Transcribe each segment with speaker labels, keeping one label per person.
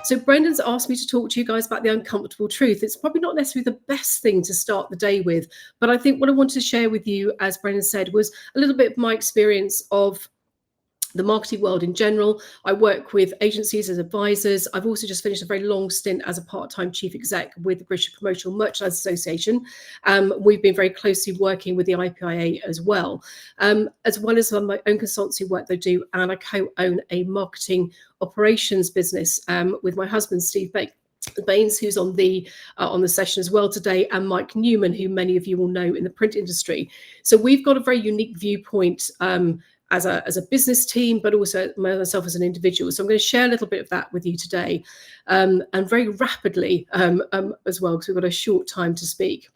Speaker 1: So Brendan's asked me to talk to you guys about the uncomfortable truth. It's probably not necessarily the best thing to start the day with, but I think what I wanted to share with you, as Brendan said, was a little bit of my experience of the marketing world in general. I work with agencies as advisors. I've also just finished a very long stint as a part-time chief exec with the British Promotional Merchandise Association. We've been very closely working with the IPIA as well as my own consultancy work that I do. And I co-own a marketing operations business with my husband, Steve Baines, who's on the session as well today, and Mike Newman, who many of you will know in the print industry. So we've got a very unique viewpoint as a business team, but also myself as an individual. So I'm going to share a little bit of that with you today, and very rapidly as well, because we've got a short time to speak.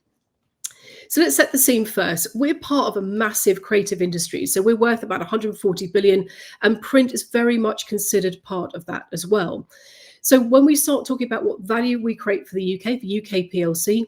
Speaker 1: So let's set the scene first. We're part of a massive creative industry. So we're worth about 140 billion, and print is very much considered part of that as well. So when we start talking about what value we create for the UK, for UK PLC,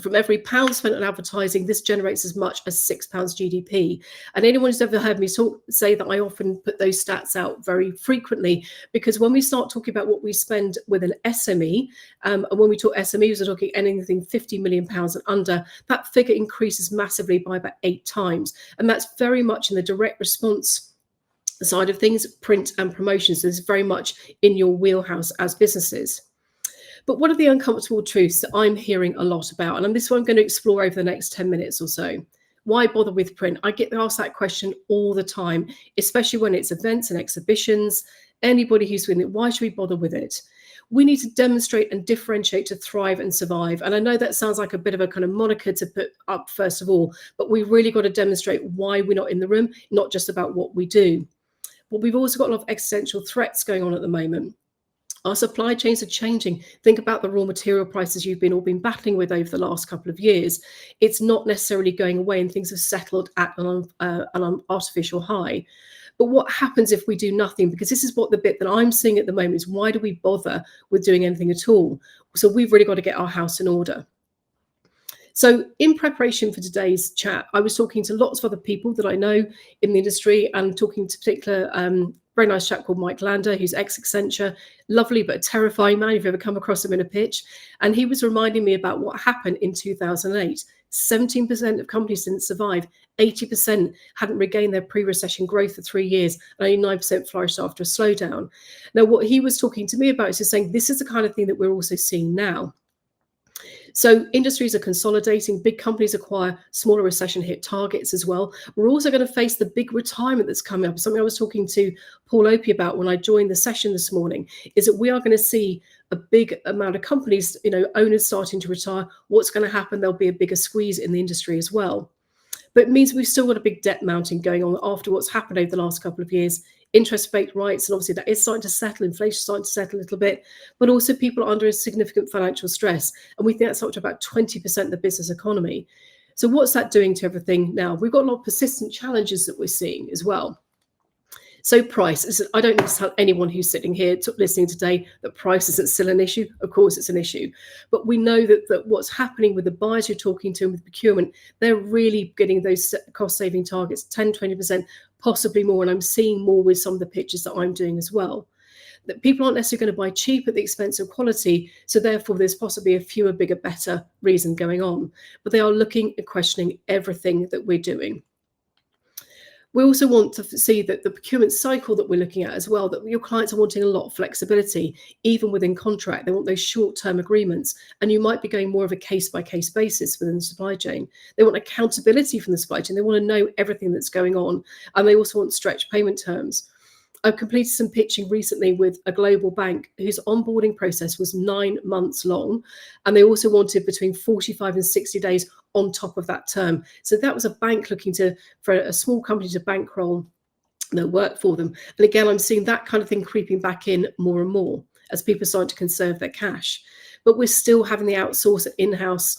Speaker 1: from every pound spent on advertising, this generates as much as £6 GDP. And anyone who's ever heard me say that, I often put those stats out very frequently, because when we start talking about what we spend with an SME, and when we talk SMEs, we're talking anything £50 million and under, that figure increases massively by about 8 times. And that's very much in the direct response side of things, print and promotions. So it's very much in your wheelhouse as businesses. But what are the uncomfortable truths that I'm hearing a lot about? And this is what I'm going to explore over the next 10 minutes or so. Why bother with print? I get asked that question all the time, especially when it's events and exhibitions. Anybody who's doing it, why should we bother with it? We need to demonstrate and differentiate to thrive and survive. And I know that sounds like a bit of a kind of moniker to put up first of all, but we've really got to demonstrate why we're not in the room, not just about what we do. But we've also got a lot of existential threats going on at the moment. Our supply chains are changing. Think about the raw material prices you've all been battling with over the last couple of years. It's not necessarily going away, and things have settled at an artificial high. But what happens if we do nothing? Because this is what the bit that I'm seeing at the moment is, why do we bother with doing anything at all? So we've really got to get our house in order. So in preparation for today's chat, I was talking to lots of other people that I know in the industry, and talking to particular very nice chap called Mike Lander, who's ex-Accenture, lovely but a terrifying man if you've ever come across him in a pitch. And he was reminding me about what happened in 2008. 17% of companies didn't survive. 80% hadn't regained their pre-recession growth for 3 years, and only 9% flourished after a slowdown. Now, what he was talking to me about is just saying this is the kind of thing that we're also seeing now. So industries are consolidating, big companies acquire smaller recession hit targets as well. We're also going to face the big retirement that's coming up. Something I was talking to Paul Opie about when I joined the session this morning is that we are going to see a big amount of companies, owners starting to retire. What's going to happen? There'll be a bigger squeeze in the industry as well. But it means we've still got a big debt mounting going on after what's happened over the last couple of years. Interest rate rights, and obviously that is starting to settle, inflation is starting to settle a little bit, but also people are under a significant financial stress. And we think that's up to about 20% of the business economy. So what's that doing to everything now? We've got a lot of persistent challenges that we're seeing as well. So price, I don't need to tell anyone who's sitting here listening today that price isn't still an issue. Of course it's an issue, but we know that what's happening with the buyers you're talking to and with procurement, they're really getting those cost saving targets, 10, 20%, possibly more. And I'm seeing more with some of the pitches that I'm doing as well. That people aren't necessarily going to buy cheap at the expense of quality. So therefore there's possibly a fewer, bigger, better reason going on, but they are looking and questioning everything that we're doing. We also want to see that the procurement cycle that we're looking at as well, that your clients are wanting a lot of flexibility, even within contract. They want those short-term agreements, and you might be going more of a case-by-case basis within the supply chain. They want accountability from the supply chain. They want to know everything that's going on, and they also want stretched payment terms. I've completed some pitching recently with a global bank whose onboarding process was 9 months long, and they also wanted between 45 and 60 days on top of that term. So that was a bank looking for a small company to bankroll their work for them. And again, I'm seeing that kind of thing creeping back in more and more as people are starting to conserve their cash. But we're still having the outsource and in-house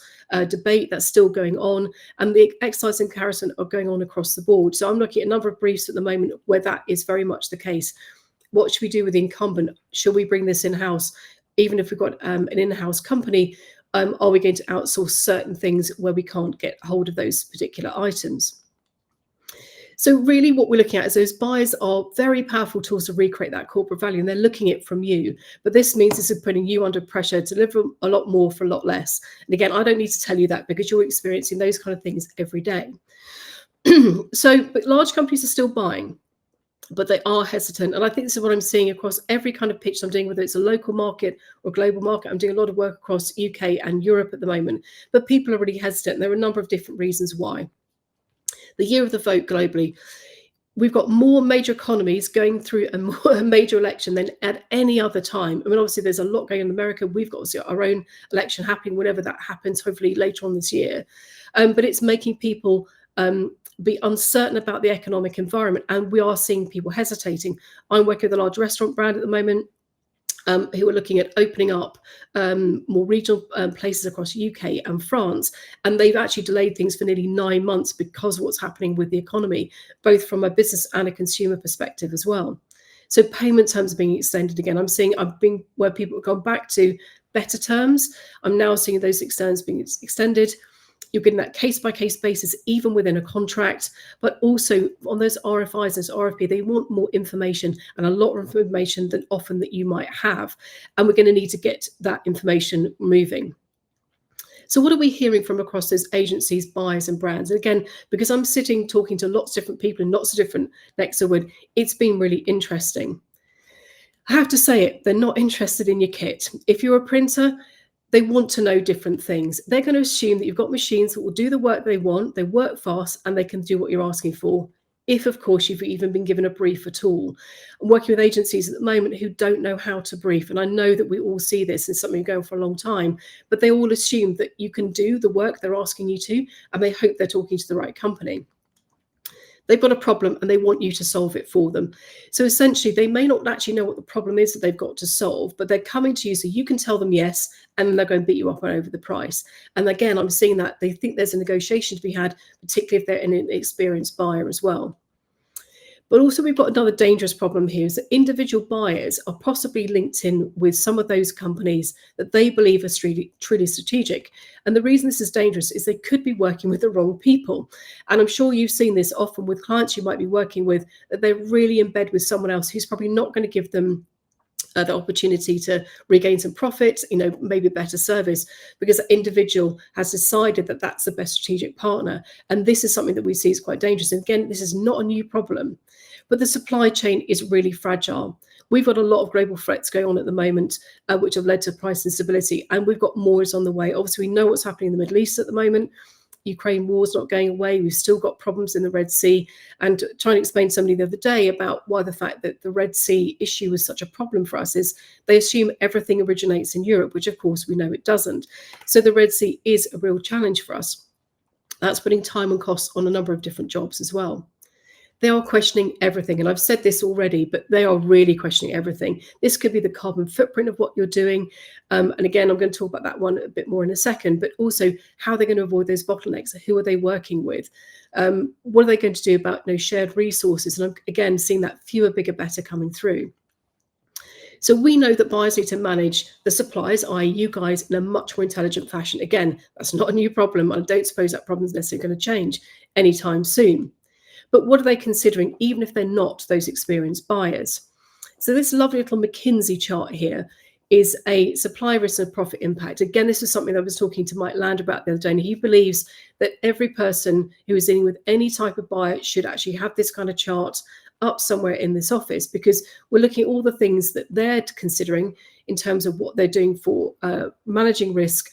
Speaker 1: debate that's still going on, and the exercise and comparison are going on across the board. So I'm looking at a number of briefs at the moment where that is very much the case. What should we do with the incumbent? Should we bring this in-house? Even if we've got an in-house company, are we going to outsource certain things where we can't get hold of those particular items? So really what we're looking at is those buyers are very powerful tools to recreate that corporate value, and they're looking at it from you. But this means this is putting you under pressure to deliver a lot more for a lot less. And again, I don't need to tell you that because you're experiencing those kind of things every day. But large companies are still buying, but they are hesitant. And I think this is what I'm seeing across every kind of pitch I'm doing, whether it's a local market or global market. I'm doing a lot of work across UK and Europe at the moment, but people are really hesitant. And there are a number of different reasons why. The year of the vote globally, we've got more major economies going through a major election than at any other time. I mean, obviously, there's a lot going on in America. We've got our own election happening whenever that happens, hopefully later on this year. But it's making people be uncertain about the economic environment, and we are seeing people hesitating. I'm working with a large restaurant brand at the moment, who are looking at opening up more regional places across UK and France. And they've actually delayed things for nearly 9 months because of what's happening with the economy, both from a business and a consumer perspective as well. So payment terms are being extended again. I've been where people have gone back to better terms. I'm now seeing those terms being extended. You're getting that case-by-case basis, even within a contract, but also on those RFIs, those RFP, they want more information, and a lot of information than often that you might have. And we're going to need to get that information moving. So what are we hearing from across those agencies, buyers and brands? And again, because I'm sitting talking to lots of different people in lots of different necks of wood, it's been really interesting. I have to say it, they're not interested in your kit. If you're a printer, they want to know different things. They're going to assume that you've got machines that will do the work they want, they work fast, and they can do what you're asking for. If, of course, you've even been given a brief at all. I'm working with agencies at the moment who don't know how to brief. And I know that we all see this as something going for a long time, but they all assume that you can do the work they're asking you to, and they hope they're talking to the right company. They've got a problem and they want you to solve it for them. So essentially, they may not actually know what the problem is that they've got to solve, but they're coming to you so you can tell them yes, and then they're going to beat you up over the price. And again, I'm seeing that they think there's a negotiation to be had, particularly if they're an inexperienced buyer as well. But also we've got another dangerous problem here is that individual buyers are possibly linked in with some of those companies that they believe are truly strategic. And the reason this is dangerous is they could be working with the wrong people. And I'm sure you've seen this often with clients you might be working with, that they're really in bed with someone else who's probably not going to give them the opportunity to regain some profit, maybe better service, because the individual has decided that that's the best strategic partner. And this is something that we see is quite dangerous. And again, this is not a new problem, but the supply chain is really fragile. We've got a lot of global threats going on at the moment, which have led to price instability, and we've got more is on the way. Obviously, we know what's happening in the Middle East at the moment. Ukraine war's not going away. We've still got problems in the Red Sea. And trying to explain to somebody the other day about why the fact that the Red Sea issue was such a problem for us is they assume everything originates in Europe, which of course we know it doesn't. So the Red Sea is a real challenge for us. That's putting time and costs on a number of different jobs as well. They are questioning everything. And I've said this already, but they are really questioning everything. This could be the carbon footprint of what you're doing. And again, I'm going to talk about that one a bit more in a second, but also how they're going to avoid those bottlenecks. Who are they working with? What are they going to do about shared resources? And I'm, again, seeing that fewer, bigger, better coming through. So we know that buyers need to manage the suppliers, i.e. you guys, in a much more intelligent fashion. Again, that's not a new problem. I don't suppose that problem is necessarily going to change anytime soon. But what are they considering, even if they're not those experienced buyers? So this lovely little McKinsey chart here is a supply risk and profit impact. Again, this is something I was talking to Mike Land about the other day, and he believes that every person who is dealing with any type of buyer should actually have this kind of chart up somewhere in this office, because we're looking at all the things that they're considering in terms of what they're doing for managing risk,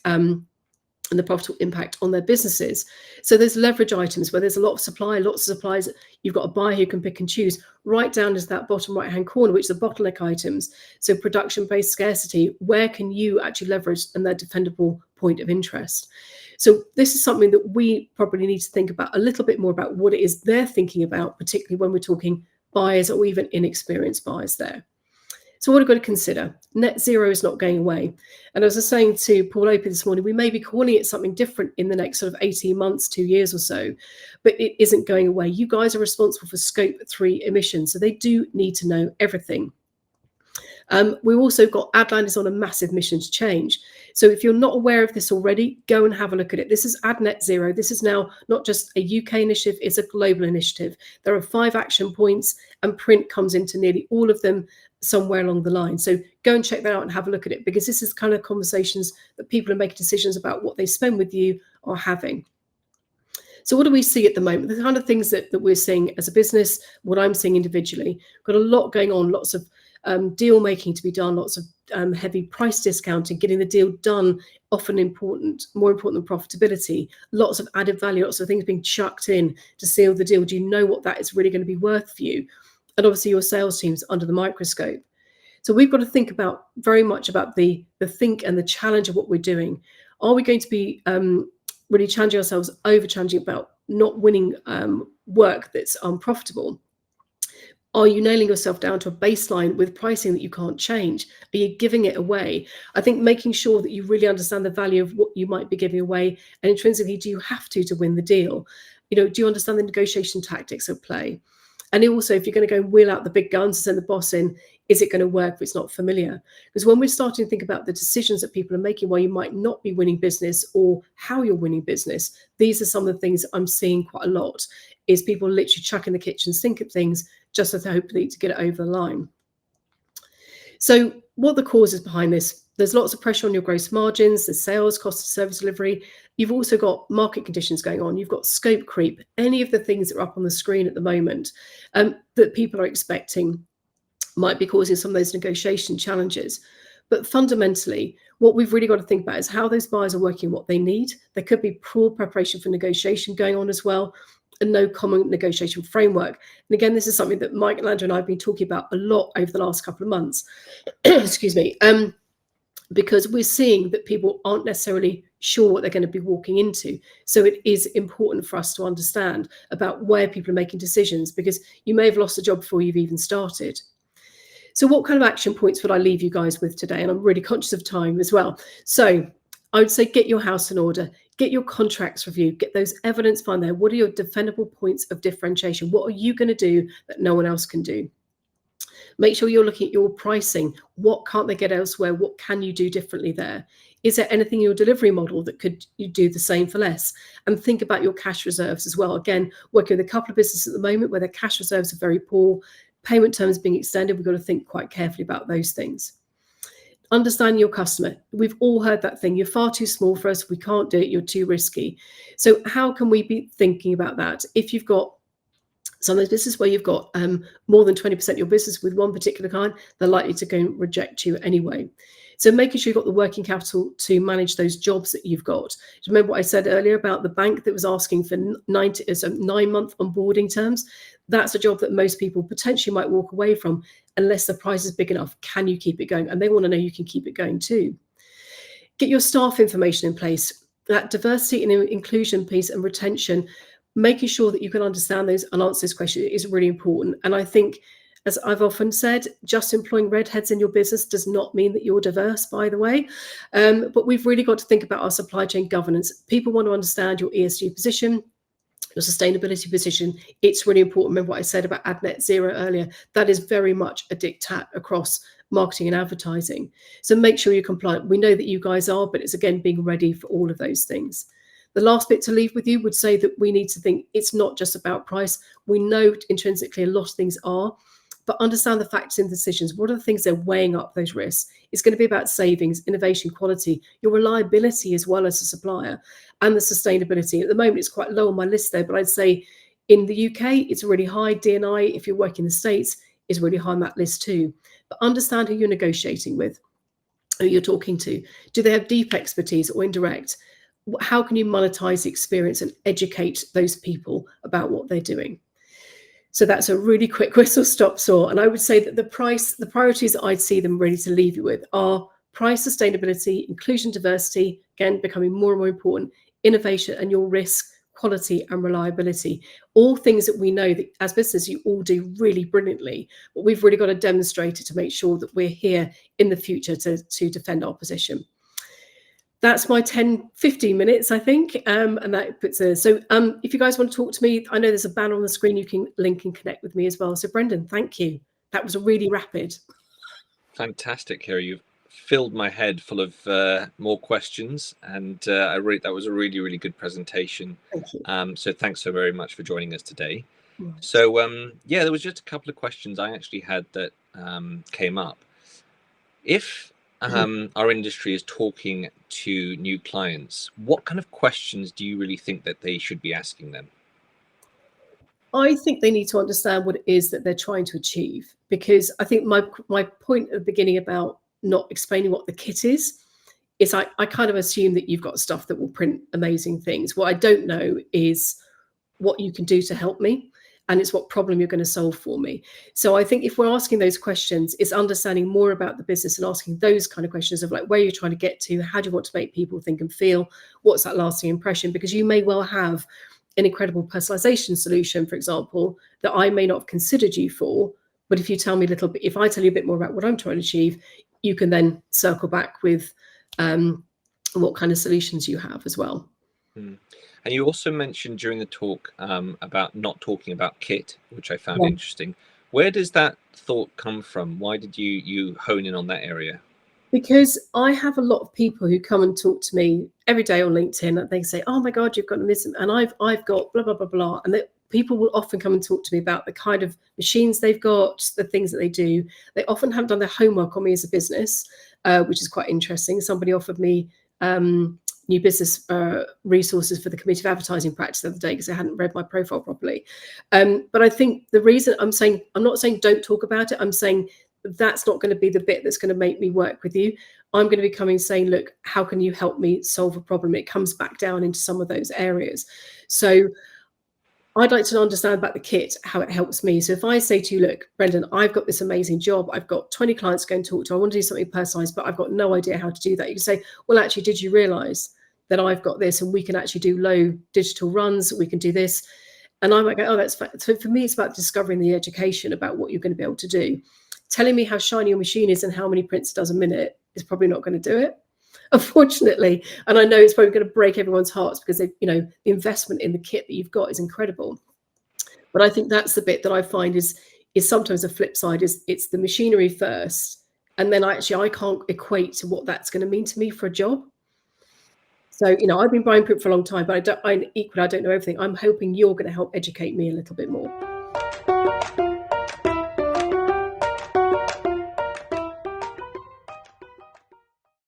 Speaker 1: and the profitable impact on their businesses. So there's leverage items where there's a lot of supply, lots of supplies. You've got a buyer who can pick and choose. Right down to that bottom right-hand corner, which are the bottleneck items. So production-based scarcity, where can you actually leverage and their defendable point of interest? So this is something that we probably need to think about a little bit more about what it is they're thinking about, particularly when we're talking buyers or even inexperienced buyers there. So what I've got to consider, net zero is not going away. And as I was saying to Paul Opie this morning, we may be calling it something different in the next sort of 18 months, 2 years or so, but it isn't going away. You guys are responsible for scope 3 emissions, so they do need to know everything. We've also got Adland is on a massive mission to change. So if you're not aware of this already, go and have a look at it. This is Ad Net Zero. This is now not just a UK initiative, it's a global initiative. There are 5 action points, and print comes into nearly all of them somewhere along the line. So go and check that out and have a look at it, because this is kind of conversations that people are making decisions about what they spend with you are having. So what do we see at the moment? The kind of things that we're seeing as a business, what I'm seeing individually, got a lot going on, lots of deal making to be done, lots of heavy price discounting, getting the deal done, often more important than profitability, lots of added value, lots of things being chucked in to seal the deal. Do you know what that is really going to be worth for you? And obviously your sales team's under the microscope. So we've got to think about very much about the think and the challenge of what we're doing. Are we going to be really challenging ourselves, over challenging about not winning work that's unprofitable? Are you nailing yourself down to a baseline with pricing that you can't change? Are you giving it away? I think making sure that you really understand the value of what you might be giving away, and intrinsically, do you have to win the deal? Do you understand the negotiation tactics at play? And also, if you're going to go and wheel out the big guns and send the boss in, is it going to work if it's not familiar? Because when we're starting to think about the decisions that people are making while you might not be winning business, or how you're winning business, these are some of the things I'm seeing quite a lot, is people literally chucking the kitchen sink at things just as hopefully to get it over the line. So what are the causes behind this? There's lots of pressure on your gross margins, the sales, cost of service delivery. You've also got market conditions going on. You've got scope creep, any of the things that are up on the screen at the moment that people are expecting might be causing some of those negotiation challenges. But fundamentally, what we've really got to think about is how those buyers are working, what they need. There could be poor preparation for negotiation going on as well, and no common negotiation framework. And again, this is something that Mike Landry and I have been talking about a lot over the last couple of months. Excuse me. Because we're seeing that people aren't necessarily sure what they're going to be walking into. So it is important for us to understand about where people are making decisions, because you may have lost a job before you've even started. So what kind of action points would I leave you guys with today? And I'm really conscious of time as well. So I would say get your house in order, get your contracts reviewed, get those evidence found there. What are your defendable points of differentiation? What are you going to do that no one else can do? Make sure you're looking at your pricing. What can't they get elsewhere? What can you do differently there? Is there anything in your delivery model that could you do the same for less? And think about your cash reserves as well. Again, working with a couple of businesses at the moment where their cash reserves are very poor, payment terms being extended, we've got to think quite carefully about those things. Understanding your customer. We've all heard that thing. You're far too small for us. We can't do it. You're too risky. So how can we be thinking about that? If you've got some of those businesses where you've got more than 20% of your business with one particular client, they're likely to go and reject you anyway. So making sure you've got the working capital to manage those jobs that you've got. Do you remember what I said earlier about the bank that was asking for 9-month onboarding terms? That's a job that most people potentially might walk away from unless the price is big enough. Can you keep it going? And they want to know you can keep it going too. Get your staff information in place. That diversity and inclusion piece and retention, making sure that you can understand those and answer this question is really important. And I think, as I've often said, just employing redheads in your business does not mean that you're diverse, by the way. But we've really got to think about our supply chain governance. People want to understand your ESG position, your sustainability position. It's really important. Remember what I said about Ad Net Zero earlier. That is very much a diktat across marketing and advertising. So make sure you're compliant. We know that you guys are, but it's again being ready for all of those things. The last bit to leave with you would say that we need to think it's not just about price. We know intrinsically a lot of things are, but understand the factors in decisions. What are the things they're weighing up those risks? It's going to be about savings, innovation, quality, your reliability as well as a supplier, and the sustainability. At the moment, it's quite low on my list there, but I'd say in the UK, it's really high. D&I, if you're working in the States, is really high on that list too. But understand who you're negotiating with, who you're talking to. Do they have deep expertise or indirect? How can you monetize the experience and educate those people about what they're doing? So that's a really quick whistle stop tour. And I would say that the priorities that I'd see them ready to leave you with are price, sustainability, inclusion, diversity, again, becoming more and more important, innovation, and your risk, quality, and reliability. All things that we know that as business, you all do really brilliantly, but we've really got to demonstrate it to make sure that we're here in the future to defend our position. That's my 15 minutes, I think. And that puts so if you guys want to talk to me, I know there's a banner on the screen. You can link and connect with me as well. So Brendan, thank you. That was really rapid.
Speaker 2: Fantastic, Carey. You've filled my head full of more questions, and that was a really, really good presentation.
Speaker 1: Thank you.
Speaker 2: So thanks so very much for joining us today.
Speaker 1: Right.
Speaker 2: So yeah, there was just a couple of questions I actually had that came up. If our industry is talking to new clients, what kind of questions do you really think that they should be asking them?
Speaker 1: I think they need to understand what it is that they're trying to achieve, because I think my point at the beginning about not explaining what the kit is I kind of assume that you've got stuff that will print amazing things. What I don't know is what you can do to help me, and it's what problem you're going to solve for me. So I think if we're asking those questions, it's understanding more about the business and asking those kind of questions of like, where you're trying to get to, how do you want to make people think and feel, what's that lasting impression, because you may well have an incredible personalization solution, for example, that I may not have considered you for, but if you tell me a little bit, if I tell you a bit more about what I'm trying to achieve, you can then circle back with what kind of solutions you have as well.
Speaker 2: And you also mentioned during the talk about not talking about kit, which I found interesting. Where does that thought come from? Why did you hone in on that area?
Speaker 1: Because I have a lot of people who come and talk to me every day on LinkedIn, and they say, "Oh my God, you've got this," and I've got blah blah blah blah, and that people will often come and talk to me about the kind of machines they've got, the things that they do. They often haven't done their homework on me as a business, which is quite interesting. Somebody offered me new business resources for the Committee of Advertising practice the other day because they hadn't read my profile properly. But I think the reason I'm not saying don't talk about it. I'm saying that's not going to be the bit that's going to make me work with you. I'm going to be coming saying, look, how can you help me solve a problem? It comes back down into some of those areas. So I'd like to understand about the kit, how it helps me. So if I say to you, look, Brendan, I've got this amazing job. I've got 20 clients going to talk to. I want to do something personalized, but I've got no idea how to do that. You can say, well, actually, did you realize that I've got this and we can actually do low digital runs? We can do this. And I might go, oh, that's fine. So for me, it's about discovering the education about what you're going to be able to do. Telling me how shiny your machine is and how many prints it does a minute is probably not going to do it, unfortunately. And I know it's probably going to break everyone's hearts because the investment in the kit that you've got is incredible. But I think that's the bit that I find is sometimes the flip side is it's the machinery first, and then I can't equate to what that's going to mean to me for a job. So I've been buying print for a long time, but I don't know everything. I'm hoping you're going to help educate me a little bit more.